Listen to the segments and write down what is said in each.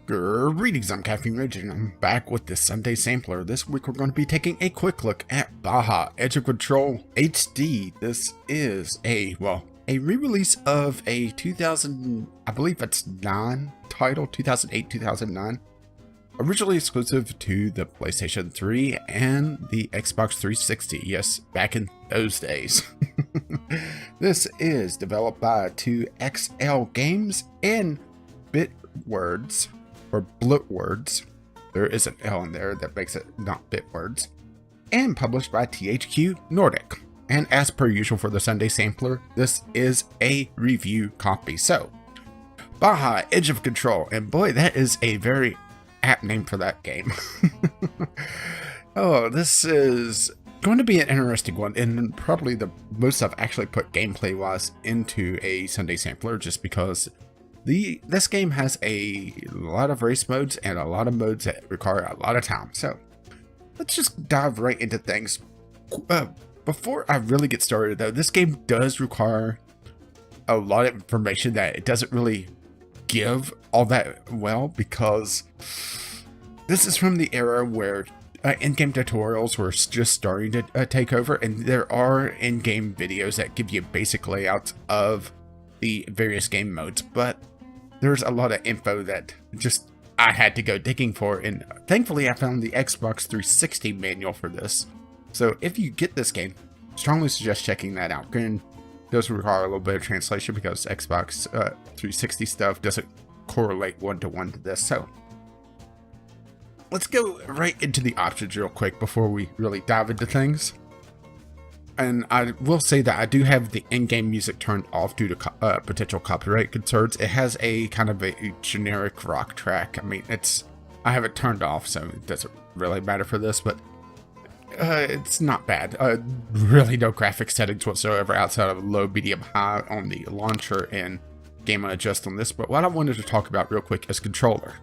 Greetings, I'm Caffeine Ridge, and I'm back with this Sunday sampler. This week we're going to be taking a quick look at Baja Edge of Control HD. This is a re-release of a 2000, I believe it's 9 title, 2008-2009. Originally exclusive to the PlayStation 3 and the Xbox 360. Yes, back in those days. This is developed by THQ Games and Blitworks, or Blitworks. There is an L in there that makes it not Bitwords. And published by THQ Nordic. And as per usual for the Sunday sampler, this is a review copy. So, Baja Edge of Control, and boy, that is a very apt name for that game. Oh, this is going to be an interesting one, and probably the most I've actually put gameplay wise into a Sunday sampler, just because this game has a lot of race modes and a lot of modes that require a lot of time. So let's just dive right into things. Before I really get started though, this game does require a lot of information that it doesn't really give all that well, because this is from the era where in-game tutorials were just starting to take over, and there are in-game videos that give you basic layouts of the various game modes, but there's a lot of info that just I had to go digging for, and thankfully I found the Xbox 360 manual for this. So if you get this game, strongly suggest checking that out. Granted, it does require a little bit of translation because Xbox 360 stuff doesn't correlate one-to-one to this. So let's go right into the options real quick before we really dive into things. And I will say that I do have the in-game music turned off due to potential copyright concerns. It has a kind of a generic rock track. I mean, I have it turned off, so it doesn't really matter for this, but it's not bad. Really no graphic settings whatsoever outside of low, medium, high on the launcher and game adjust on this. But what I wanted to talk about real quick is controller.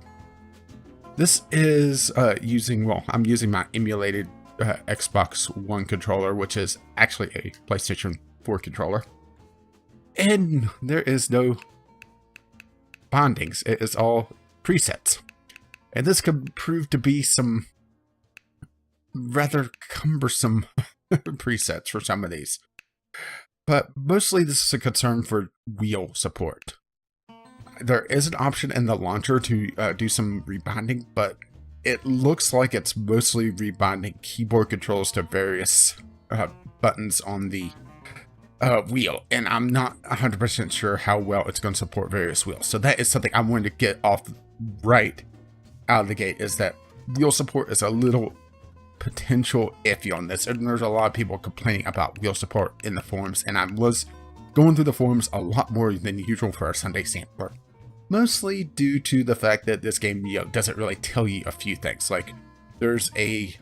This is I'm using my emulated Xbox One controller, which is actually a PlayStation 4 controller, and there is no bindings. It is all presets, and this could prove to be some rather cumbersome presets for some of these, but mostly this is a concern for wheel support. There is an option in the launcher to do some rebinding, but it looks like it's mostly rebinding keyboard controls to various buttons on the wheel, and I'm not 100% sure how well it's going to support various wheels. So that is something I wanted to get off right out of the gate, is that wheel support is a little potential iffy on this, and there's a lot of people complaining about wheel support in the forums, and I was going through the forums a lot more than usual for our Sunday sampler. Mostly due to the fact that this game, doesn't really tell you a few things. Like, there's a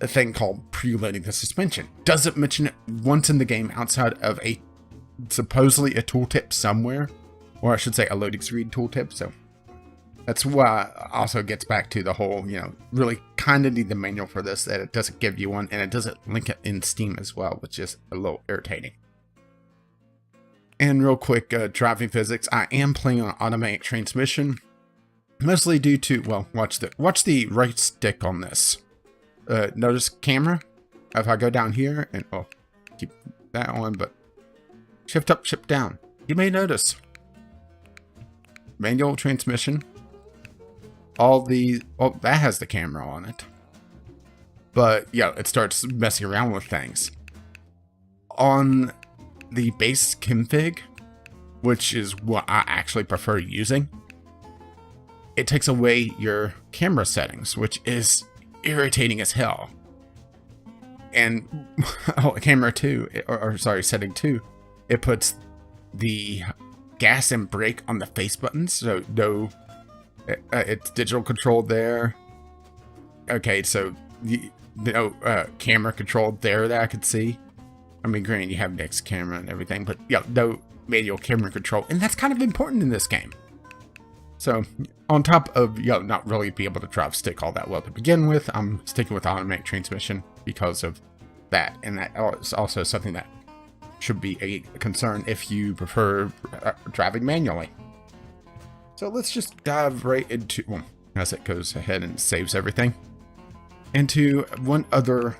thing called preloading the suspension. Doesn't mention it once in the game outside of supposedly a tooltip somewhere, or I should say a loading screen tooltip. So that's why it also gets back to the whole, really kind of need the manual for this, that it doesn't give you one, and it doesn't link it in Steam as well, which is a little irritating. And real quick, driving physics. I am playing on automatic transmission, mostly due to, watch the right stick on this. Notice camera. If I go down here and keep that on, but shift up, shift down, you may notice manual transmission. That has the camera on it, but it starts messing around with things on the base config, which is what I actually prefer using. It takes away your camera settings, which is irritating as hell. And camera 2, setting 2, it puts the gas and brake on the face buttons, so no, it's digital control there. Okay, so no camera control there that I could see. I mean, granted, you have next camera and everything, but no manual camera control, and that's kind of important in this game. So, on top of not really be able to drive stick all that well to begin with, I'm sticking with automatic transmission because of that, and that is also something that should be a concern if you prefer driving manually. So let's just dive right into, well, as it goes ahead and saves everything, into one other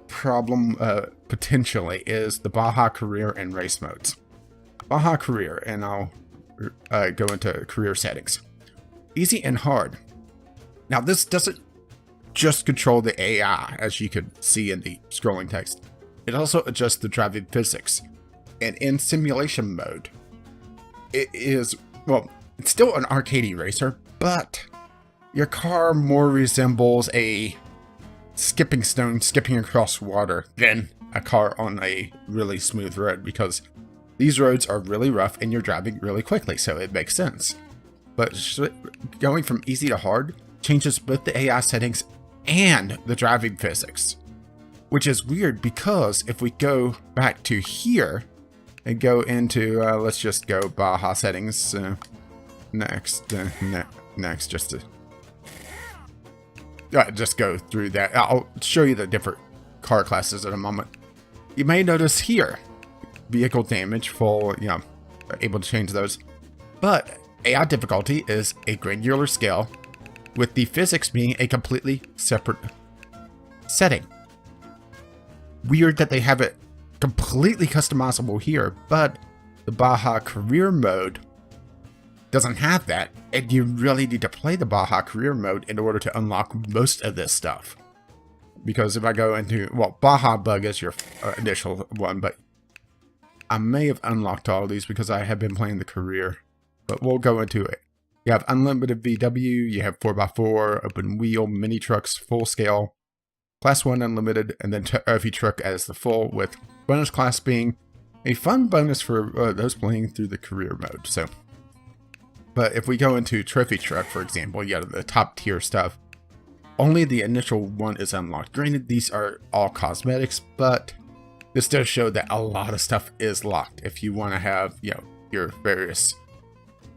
problem potentially is the Baja career and race modes. Baja career, and I'll go into career settings. Easy and hard. Now this doesn't just control the AI, as you could see in the scrolling text. It also adjusts the driving physics. And in simulation mode, it is, well, it's still an arcadey racer, but your car more resembles a skipping stone skipping across water than a car on a really smooth road, because these roads are really rough and you're driving really quickly, so it makes sense. But going from easy to hard changes both the AI settings and the driving physics, which is weird because if we go back to here and go into, let's just go Baja settings next, just to just go through that. I'll show you the different car classes in a moment. You may notice here, vehicle damage, full, able to change those. But AI difficulty is a granular scale, with the physics being a completely separate setting. Weird that they have it completely customizable here, but the Baja career mode doesn't have that, and you really need to play the Baja career mode in order to unlock most of this stuff. Because if I go into, well, Baja bug is your initial one, but I may have unlocked all of these because I have been playing the career, but we'll go into it. You have unlimited VW, you have 4x4, open wheel, mini trucks, full scale, class 1 unlimited, and then trophy truck as the full, with bonus class being a fun bonus for those playing through the career mode. So, but if we go into trophy truck, for example, you have the top tier stuff. Only the initial one is unlocked. Granted, these are all cosmetics, but this does show that a lot of stuff is locked if you want to have, your various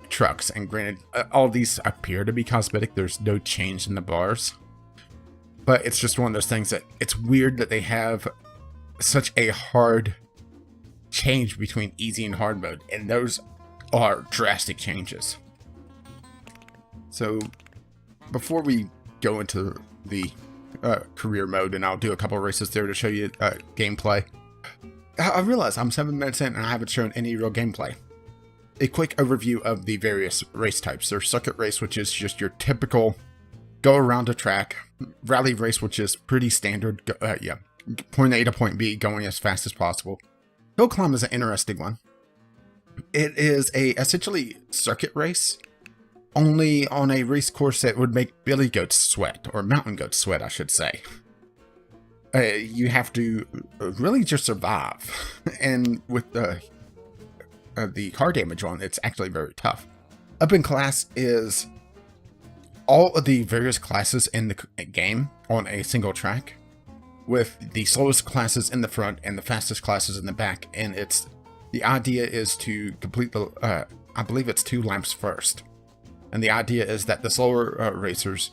trucks. And granted, all these appear to be cosmetic. There's no change in the bars. But it's just one of those things that it's weird that they have such a hard change between easy and hard mode. And those are drastic changes. So before we go into the career mode, and I'll do a couple of races there to show you gameplay, I realize I'm 7 minutes in and I haven't shown any real gameplay. A quick overview of the various race types. There's circuit race, which is just your typical go around a track. Rally race, which is pretty standard, point A to point B, going as fast as possible. Hill climb is an interesting one. It is a essentially circuit race, only on a race course that would make billy goats sweat, or mountain goats sweat, I should say. You have to really just survive, and with the car damage on, it's actually very tough. Up in class is all of the various classes in the game on a single track, with the slowest classes in the front and the fastest classes in the back, and the idea is to complete the, I believe it's 2 laps first. And the idea is that the slower racers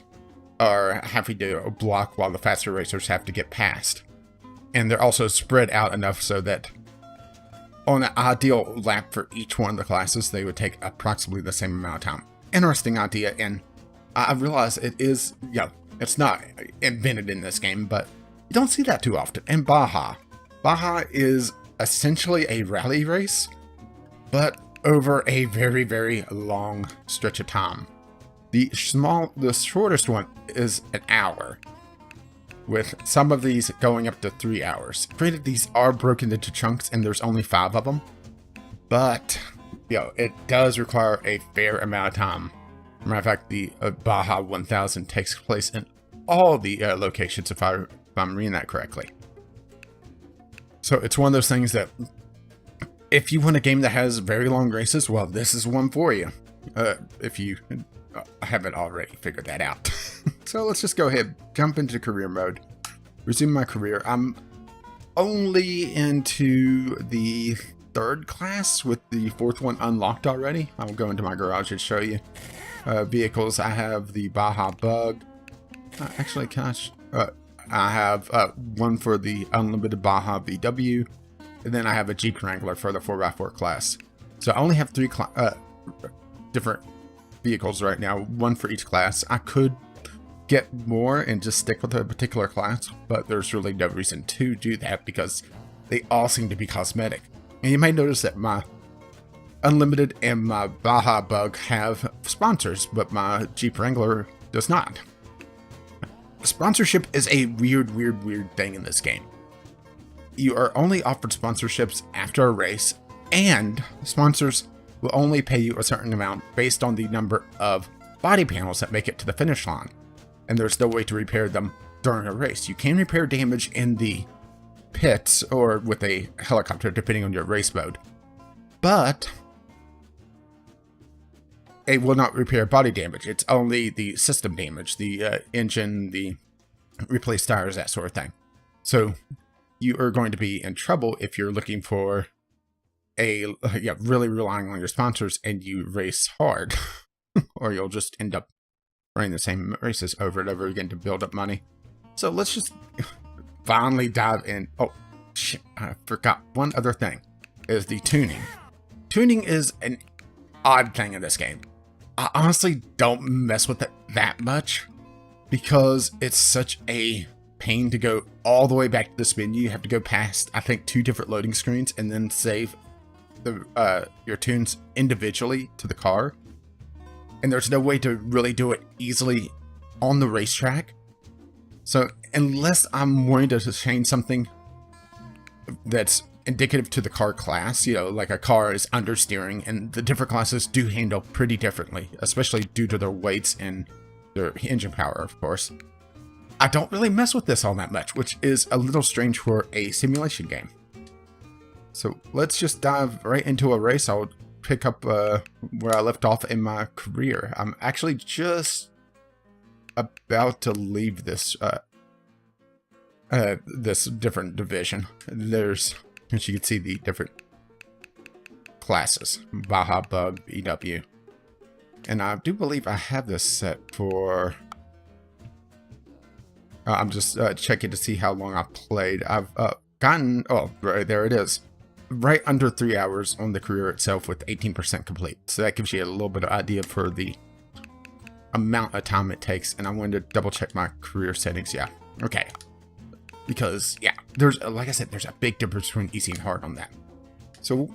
are having to block while the faster racers have to get past. And they're also spread out enough so that on an ideal lap for each one of the classes, they would take approximately the same amount of time. Interesting idea, and I realize it is, it's not invented in this game, but you don't see that too often. And Baja is essentially a rally race, but over a very, very long stretch of time. The shortest one is an hour, with some of these going up to 3 hours. Granted, these are broken into chunks and there's only 5 of them, but it does require a fair amount of time. Matter of fact, the Baja 1000 takes place in all the locations, if I'm reading that correctly. So it's one of those things that if you want a game that has very long races, well, this is one for you. If you haven't already figured that out. So let's just go ahead, jump into career mode, resume my career. I'm only into the 3rd class with the 4th one unlocked already. I'll go into my garage and show you. Vehicles, I have the Baja Bug. Actually, I have one for the unlimited Baja VW, and then I have a Jeep Wrangler for the 4x4 class. So I only have 3 different vehicles right now, one for each class. I could get more and just stick with a particular class, but there's really no reason to do that because they all seem to be cosmetic. And you may notice that my Unlimited and my Baja bug have sponsors, but my Jeep Wrangler does not. Sponsorship is a weird thing in this game. You are only offered sponsorships after a race, and sponsors will only pay you a certain amount based on the number of body panels that make it to the finish line. And there's no way to repair them during a race. You can repair damage in the pits or with a helicopter, depending on your race mode. But it will not repair body damage. It's only the system damage, the engine, the replace tires, that sort of thing. So you are going to be in trouble if you're looking for really relying on your sponsors and you race hard. Or you'll just end up running the same races over and over again to build up money. So let's just finally dive in. Oh, shit, I forgot one other thing, is the tuning. Tuning is an odd thing in this game. I honestly don't mess with it that much because it's such a pain to go all the way back to this menu. You have to go past, I think, 2 different loading screens and then save your tunes individually to the car. And there's no way to really do it easily on the racetrack. So unless I'm wanting to change something that's indicative to the car class, like a car is understeering, and the different classes do handle pretty differently, especially due to their weights and their engine power, of course. I don't really mess with this all that much, which is a little strange for a simulation game. So let's just dive right into a race. I'll pick up where I left off in my career. I'm actually just about to leave this this different division. There's, as you can see, the different classes: Baja, Bug, EW, and I do believe I have this set for. I'm just checking to see how long I've played. I've gotten, oh, right there it is, right under 3 hours on the career itself with 18% complete. So that gives you a little bit of idea for the amount of time it takes. And I wanted to double check my career settings. Yeah, okay. Because, yeah, there's, like I said, there's a big difference between easy and hard on that. So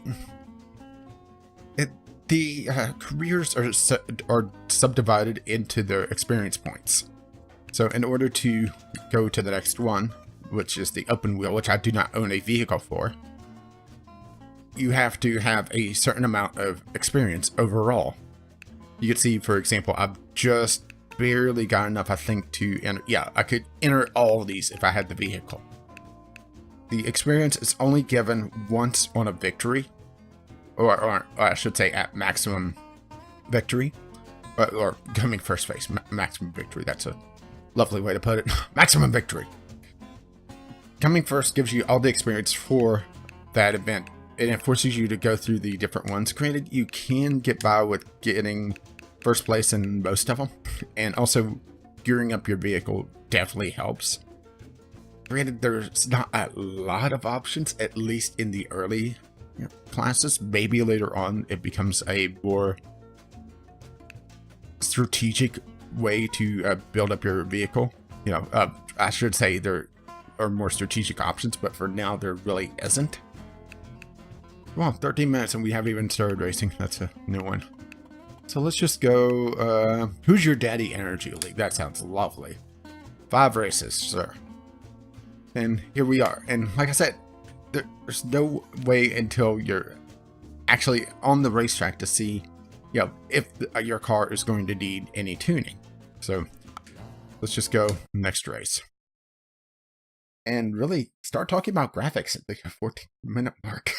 the careers are subdivided into their experience points. So in order to go to the next one, which is the open wheel, which I do not own a vehicle for, you have to have a certain amount of experience overall. You can see, for example, I've just barely got enough, I think, to enter. Yeah, I could enter all of these if I had the vehicle. The experience is only given once on a victory, or I should say at maximum victory, or coming first place, maximum victory. That's a lovely way to put it. Maximum victory. Coming first gives you all the experience for that event, and it forces you to go through the different ones. Granted, you can get by with getting first place in most of them, and also gearing up your vehicle definitely helps. Granted, there's not a lot of options, at least in the early classes. Maybe later on it becomes a more strategic way to build up your vehicle. I should say there are more strategic options, but for now there really isn't. Well, 13 minutes and we haven't even started racing. That's a new one. So let's just go, Who's Your Daddy Energy League? That sounds lovely. 5 races, sir. And here we are. And like I said, there's no way until you're actually on the racetrack to see, if your car is going to need any tuning. So let's just go next race. And really start talking about graphics at the 14-minute mark.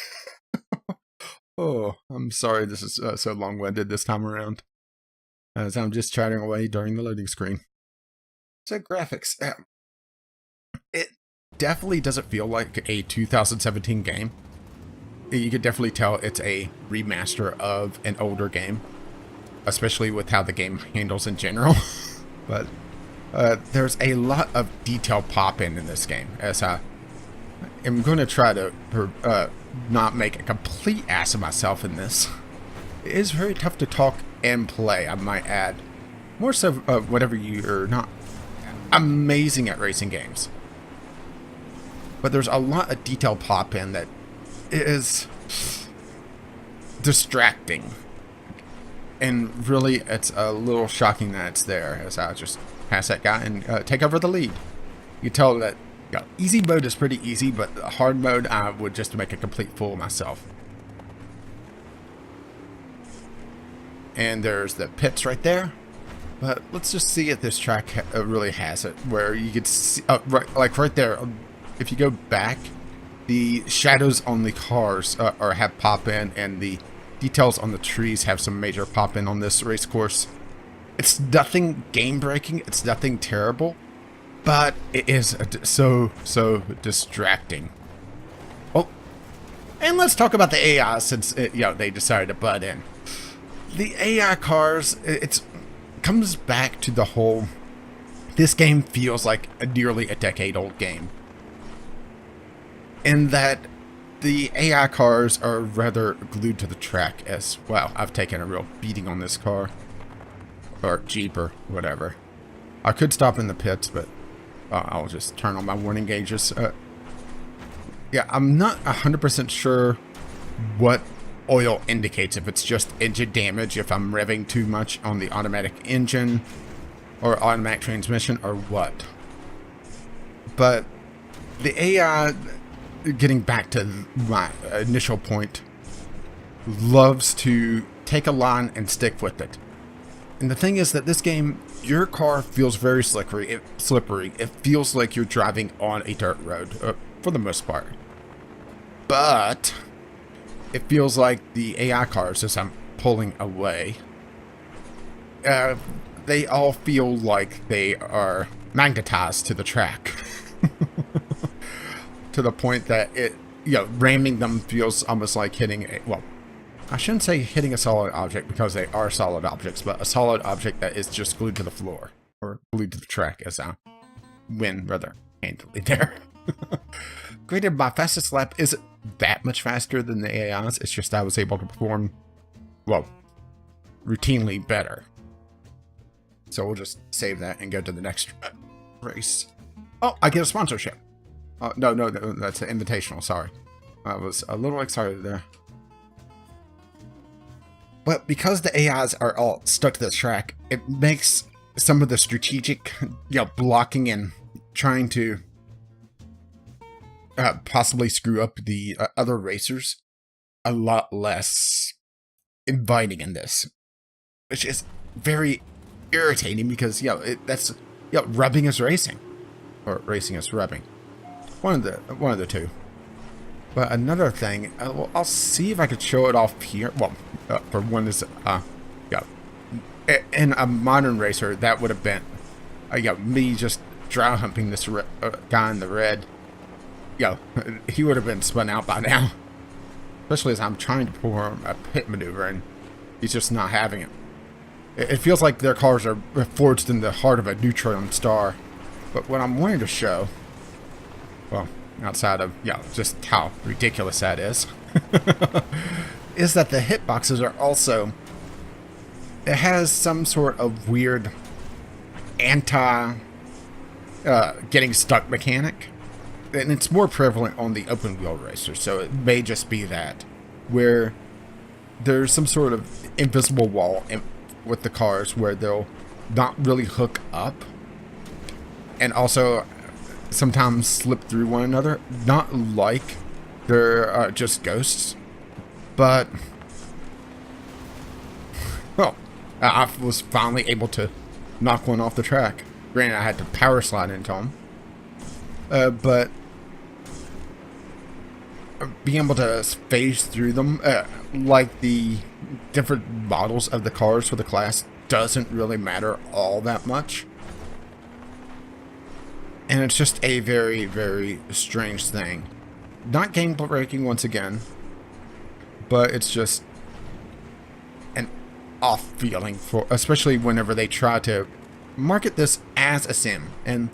Oh, I'm sorry this is so long-winded this time around, as I'm just chatting away during the loading screen. So graphics, it definitely doesn't feel like a 2017 game. You can definitely tell it's a remaster of an older game, especially with how the game handles in general. But there's a lot of detail pop in this game, as I am going to try to not make a complete ass of myself in this. It is very tough to talk in play, I might add. More so whatever you're not amazing at racing games. But there's a lot of detail pop in that is distracting. And really, it's a little shocking that it's there, as I just pass that guy and take over the lead. You tell that easy mode is pretty easy, but the hard mode, I would just make a complete fool of myself. And there's the pits right there. But let's just see if this track really has it, where you could see, right there, if you go back, the shadows on the cars have pop in, and the details on the trees have some major pop in on this race course. It's nothing game breaking, it's nothing terrible, but it is so distracting. Oh, and let's talk about the AI, since they decided to butt in. The AI cars, it comes back to the whole, this game feels like nearly a decade old game, in that the AI cars are rather glued to the track as well. I've taken a real beating on this car, or Jeep, or whatever. I could stop in the pits, but I'll just turn on my warning gauges. Yeah, I'm not 100% sure what oil indicates, if it's just engine damage, if I'm revving too much on the automatic engine or automatic transmission, or what. But the AI, getting back to my initial point, loves to take a line and stick with it. And the thing is that this game, your car feels very slippery. It feels like you're driving on a dirt road for the most part. But it feels like the AI cars, as I'm pulling away, they all feel like they are magnetized to the track. To the point that ramming them feels almost like hitting well, I shouldn't say hitting a solid object, because they are solid objects, but a solid object that is just glued to the floor, or glued to the track, as I win rather handily there. Granted, my fastest lap isn't that much faster than the AIs, it's just I was able to perform, well, routinely better. So we'll just save that and go to the next race. Oh, I get a sponsorship. No, that's an invitational, sorry. I was a little excited there. But because the AIs are all stuck to the track, it makes some of the strategic, blocking and trying to possibly screw up the other racers a lot less inviting in this. Which is very irritating, because, rubbing is racing. Or racing is rubbing. One of the two. But another thing, I'll see if I could show it off here. Well, for one is, in a modern racer, that would have been, me just dry humping this guy in the red. He would have been spun out by now. Especially as I'm trying to perform a pit maneuver, and he's just not having it. It feels like their cars are forged in the heart of a neutron star. But what I'm wanting to show, well, outside of, just how ridiculous that is, is that the hitboxes are also, it has some sort of weird getting stuck mechanic. And it's more prevalent on the open wheel racers, so it may just be that, where there's some sort of invisible wall with the cars where they'll not really hook up, and also sometimes slip through one another. Not like they're just ghosts, but well, I was finally able to knock one off the track. Granted, I had to power slide into them, but being able to phase through them, like the different models of the cars for the class, doesn't really matter all that much. And it's just a very, very strange thing. Not game breaking once again, but it's just an off feeling, for especially whenever they try to market this as a sim. And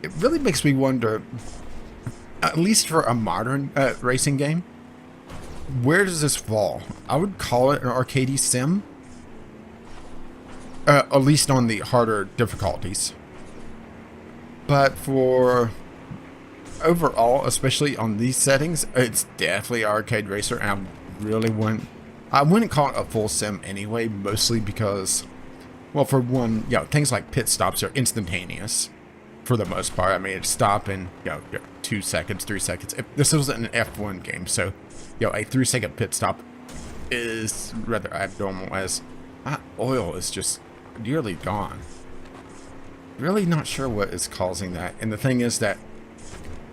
it really makes me wonder, at least for a modern racing game, where does this fall? I would call it an arcadey sim, at least on the harder difficulties. But for overall, especially on these settings, it's definitely arcade racer, and I wouldn't call it a full sim anyway, mostly because, well, for one, things like pit stops are instantaneous for the most part. I mean, it's stop in 2 seconds, 3 seconds. If this was an F1 game, so a 3-second pit stop is rather abnormal, as my oil is just nearly gone. Really not sure what is causing that. And the thing is that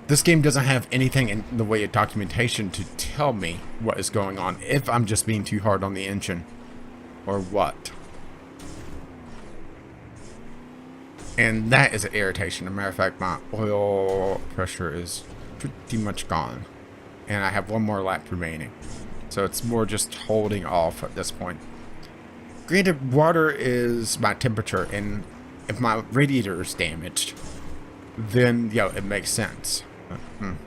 this game doesn't have anything in the way of documentation to tell me what is going on, if I'm just being too hard on the engine or what. And that is an irritation. As a matter of fact, my oil pressure is pretty much gone, and I have one more lap remaining, so it's more just holding off at this point. Granted, water is my temperature, and if my radiator is damaged, then it makes sense.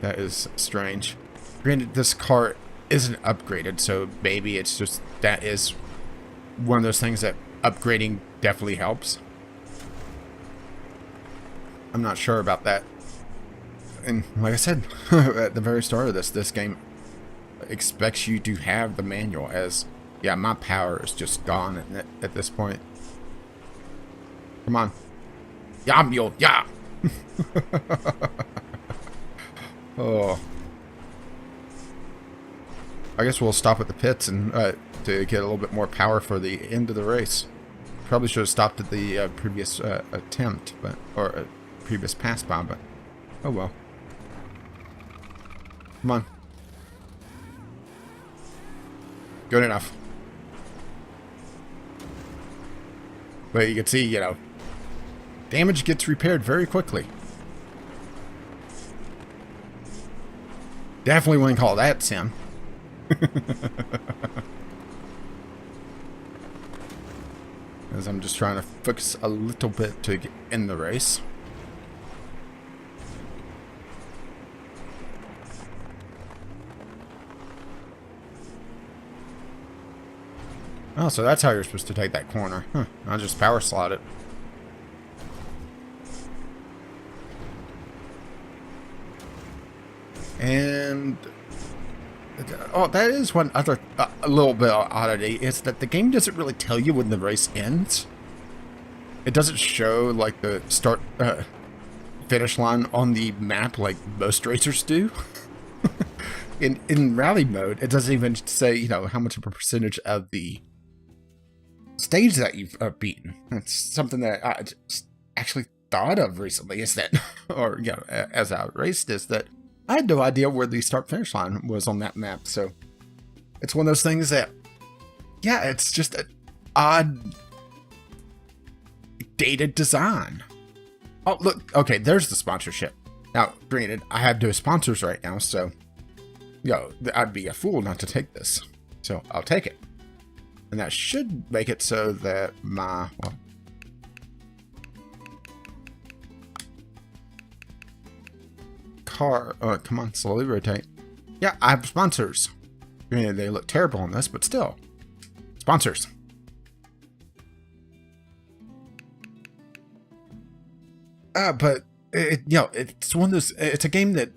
That is strange. Granted, this car isn't upgraded, so maybe it's just that is one of those things that upgrading definitely helps. I'm not sure about that. And like I said at the very start of this game expects you to have the manual, as my power is just gone at this point. Come on. Yeah, mule, yeah. Oh. I guess we'll stop at the pits and to get a little bit more power for the end of the race. Probably should have stopped at the previous attempt, or previous pass by, but oh well. Come on. Good enough. But you can see, damage gets repaired very quickly. Definitely wouldn't call that sim. As I'm just trying to focus a little bit to get in the race. Oh, so that's how you're supposed to take that corner. Huh. I'll just power slide it. And that is one other a little bit of oddity, is that the game doesn't really tell you when the race ends. It doesn't show like the start finish line on the map like most racers do. In rally mode, it doesn't even say how much of a percentage of the stage that you've beaten. That's something that I just actually thought of recently, is that, or as I raced, is that I had no idea where the start finish line was on that map. So it's one of those things that, it's just an odd dated design. Oh, look, okay, there's the sponsorship. Now, granted, I have no sponsors right now, so I'd be a fool not to take this. So I'll take it. And that should make it so that my, car, come on, slowly rotate. Yeah, I have sponsors. Granted, they look terrible on this, but still. Sponsors. But, it's one of those, it's a game that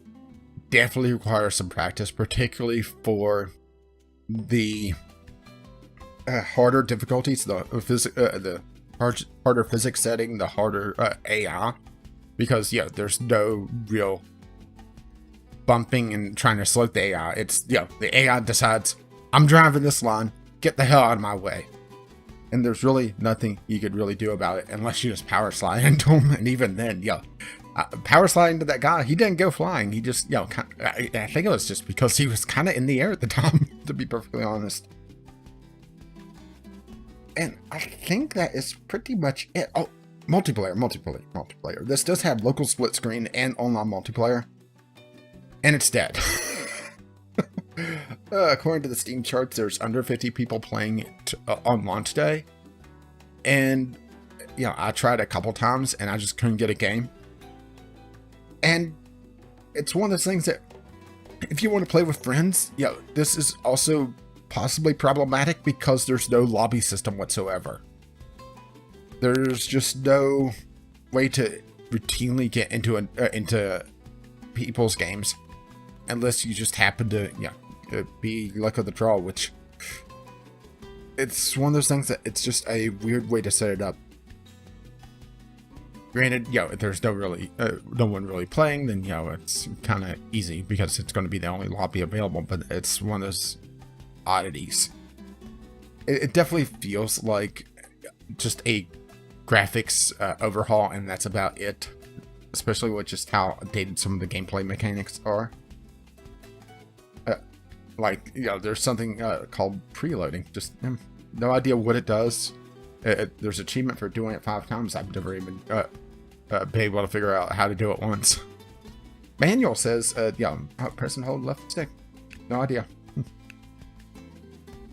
definitely requires some practice, particularly for the harder difficulties, the harder physics setting, the harder AI, because there's no real bumping and trying to slow the AI. It's the AI decides, I'm driving this line, get the hell out of my way, and there's really nothing you could really do about it unless you just power slide into him. And even then, power sliding to that guy, he didn't go flying. He just I think it was just because he was kind of in the air at the time, to be perfectly honest. And I think that is pretty much it. Oh, multiplayer. This does have local split screen and online multiplayer. And it's dead. According to the Steam charts, there's under 50 people playing it on launch day. And, I tried a couple times and I just couldn't get a game. And it's one of those things that, if you want to play with friends, this is also possibly problematic because there's no lobby system whatsoever. there's just no way to routinely get into people's games unless you just happen to be luck of the draw, which it's one of those things that it's just a weird way to set it up. Granted, if there's no one really playing, then it's kind of easy because it's going to be the only lobby available, but it's one of those oddities. It definitely feels like just a graphics overhaul, and that's about it, especially with just how dated some of the gameplay mechanics are. There's something called preloading. Just no idea what it does. There's achievement for doing it 5 times. I've never even been able to figure out how to do it once. Manual says, press and hold left stick. No idea.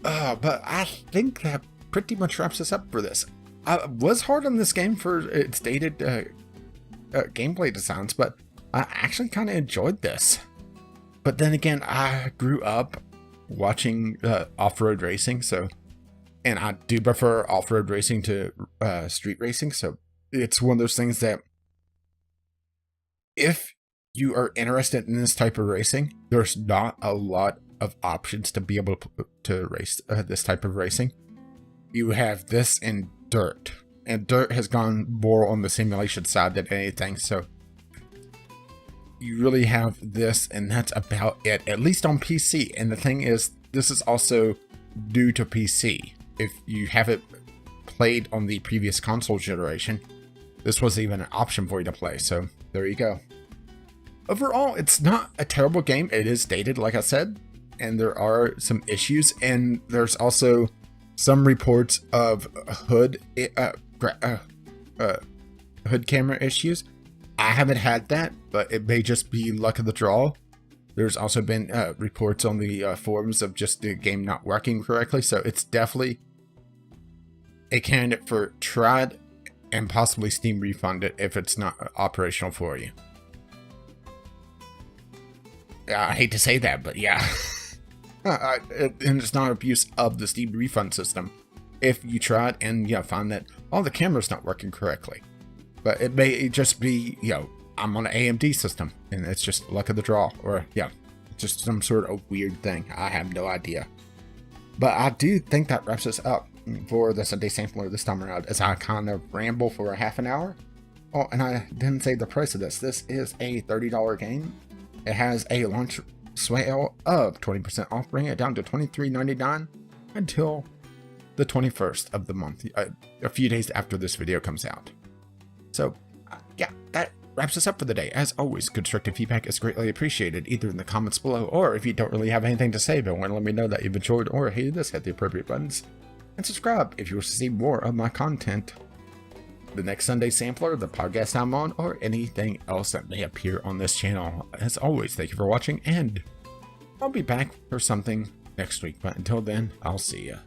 But I think that pretty much wraps us up for this. I was hard on this game for its dated gameplay designs, but I actually kind of enjoyed this. But then again, I grew up watching off-road racing, and I do prefer off-road racing to street racing, so it's one of those things that if you are interested in this type of racing, there's not a lot of options to be able to race this type of racing. You have this and dirt, and dirt has gone more on the simulation side than anything, so you really have this, and that's about it, at least on PC. And the thing is, this is also due to PC. If you haven't played on the previous console generation, this wasn't even an option for you to play, so there you go. Overall, it's not a terrible game. It is dated, like I said, and there are some issues, and there's also some reports of hood camera issues. I haven't had that, but it may just be luck of the draw. There's also been reports on the forums of just the game not working correctly, so it's definitely a candidate for tried and possibly Steam refunded if it's not operational for you. I hate to say that, but yeah. And it's not abuse of the Steam refund system if you try it and find that the camera's not working correctly. But it may just be, I'm on an AMD system and it's just luck of the draw, or just some sort of weird thing. I have no idea. But I do think that wraps us up for the Sunday Sampler this time around, as I kind of ramble for a half an hour. Oh, and I didn't say the price of this. This is a $30 game. It has a launch sale of 20% off, bringing it down to $23.99 until the 21st of the month, a few days after this video comes out. So, that wraps us up for the day. As always, constructive feedback is greatly appreciated, either in the comments below, or if you don't really have anything to say but want to let me know that you've enjoyed or hated this, hit the appropriate buttons. And subscribe if you wish to see more of my content. The next Sunday Sampler, the podcast I'm on, or anything else that may appear on this channel. As always, thank you for watching, and I'll be back for something next week. But until then, I'll see ya.